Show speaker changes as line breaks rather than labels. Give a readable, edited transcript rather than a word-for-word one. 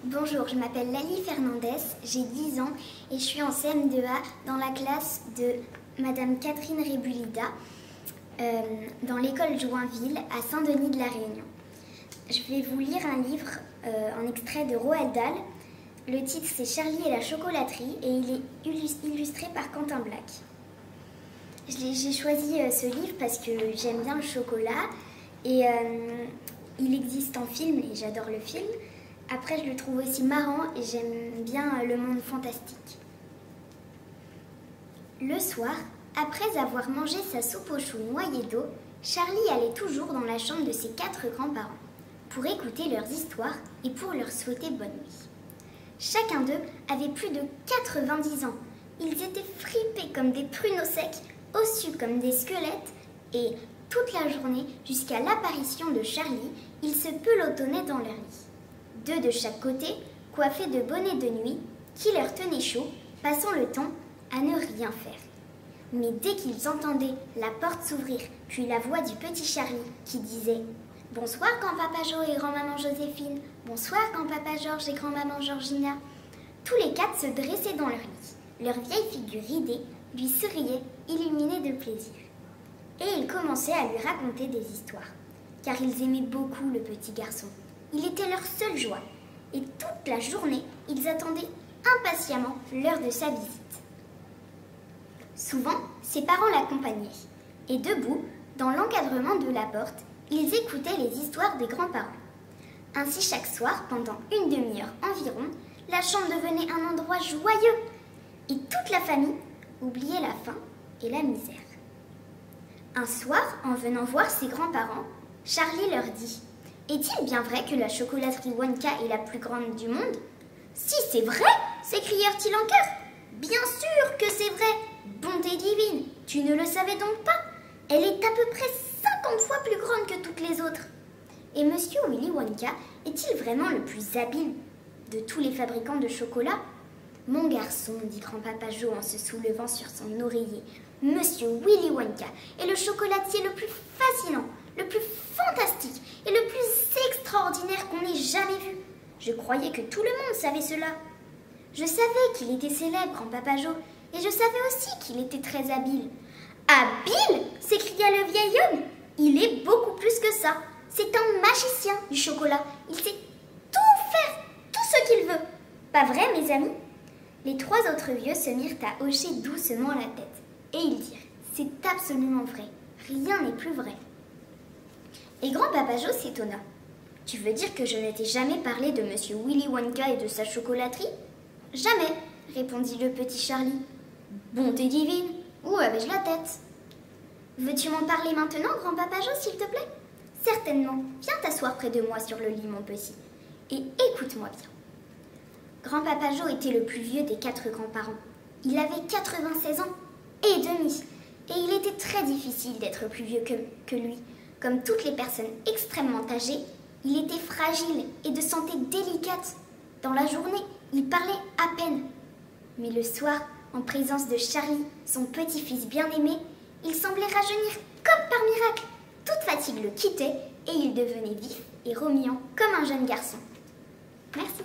Bonjour, je m'appelle Lali Fernandez, j'ai 10 ans et je suis en CM2A dans la classe de Madame Catherine Rébulida dans l'école Joinville à Saint-Denis de la Réunion. Je vais vous lire un livre en extrait de Roald Dahl. Le titre c'est Charlie et la chocolaterie et il est illustré par Quentin Black. J'ai choisi ce livre parce que j'aime bien le chocolat et il existe en film et j'adore le film. Après, je le trouve aussi marrant et j'aime bien le monde fantastique. Le soir, après avoir mangé sa soupe aux choux noyée d'eau, Charlie allait toujours dans la chambre de ses 4 grands-parents pour écouter leurs histoires et pour leur souhaiter bonne nuit. Chacun d'eux avait plus de 90 ans. Ils étaient fripés comme des pruneaux secs, ossus comme des squelettes et toute la journée, jusqu'à l'apparition de Charlie, ils se pelotonnaient dans leur lit. 2 de chaque côté, coiffés de bonnets de nuit, qui leur tenaient chaud, passant le temps à ne rien faire. Mais dès qu'ils entendaient la porte s'ouvrir, puis la voix du petit Charlie qui disait « Bonsoir grand-papa Jo et grand-maman Joséphine, bonsoir grand-papa Georges et grand-maman Georgina », tous les 4 se dressaient dans leur lit. Leur vieille figure ridée lui souriait, illuminée de plaisir. Et ils commençaient à lui raconter des histoires, car ils aimaient beaucoup le petit garçon. Il était leur seule joie, et toute la journée, ils attendaient impatiemment l'heure de sa visite. Souvent, ses parents l'accompagnaient, et debout, dans l'encadrement de la porte, ils écoutaient les histoires des grands-parents. Ainsi, chaque soir, pendant une demi-heure environ, la chambre devenait un endroit joyeux, et toute la famille oubliait la faim et la misère. Un soir, en venant voir ses grands-parents, Charlie leur dit « Est-il bien vrai que la chocolaterie Wonka est la plus grande du monde ?»« Si c'est vrai !» s'écrièrent-ils en chœur. « Bien sûr que c'est vrai ! Bonté divine, tu ne le savais donc pas? Elle est à peu près 50 fois plus grande que toutes les autres. » Et Monsieur Willy Wonka est-il vraiment le plus habile de tous les fabricants de chocolat? « Mon garçon, dit grand-papa Jo en se soulevant sur son oreiller, Monsieur Willy Wonka est le chocolatier le plus fascinant, le plus fantastique et le plus extraordinaire qu'on ait jamais vu. Je croyais que tout le monde savait cela. Je savais qu'il était célèbre, grand-papa Jo, et je savais aussi qu'il était très habile. »« Habile !» s'écria le vieil homme. « Il est beaucoup plus que ça. C'est un magicien du chocolat. Il sait tout faire, tout ce qu'il veut. Pas vrai, mes amis ?» Les 3 autres vieux se mirent à hocher doucement la tête, et ils dirent « C'est absolument vrai. Rien n'est plus vrai. » Et grand-papa Jo s'étonna. « Tu veux dire que je ne t'ai jamais parlé de Monsieur Willy Wonka et de sa chocolaterie ?»« Jamais, répondit le petit Charlie. »« Bonté divine, où avais-je la tête ?»« Veux-tu m'en parler maintenant, grand-papa Jo, s'il te plaît ?»« Certainement, viens t'asseoir près de moi sur le lit, mon petit, et écoute-moi bien. » Grand-papa Jo était le plus vieux des 4 grands-parents. Il avait 96 ans et demi, et il était très difficile d'être plus vieux que lui. Comme toutes les personnes extrêmement âgées, il était fragile et de santé délicate. Dans la journée, il parlait à peine. Mais le soir, en présence de Charlie, son petit-fils bien-aimé, il semblait rajeunir comme par miracle. Toute fatigue le quittait et il devenait vif et remuant comme un jeune garçon. Merci.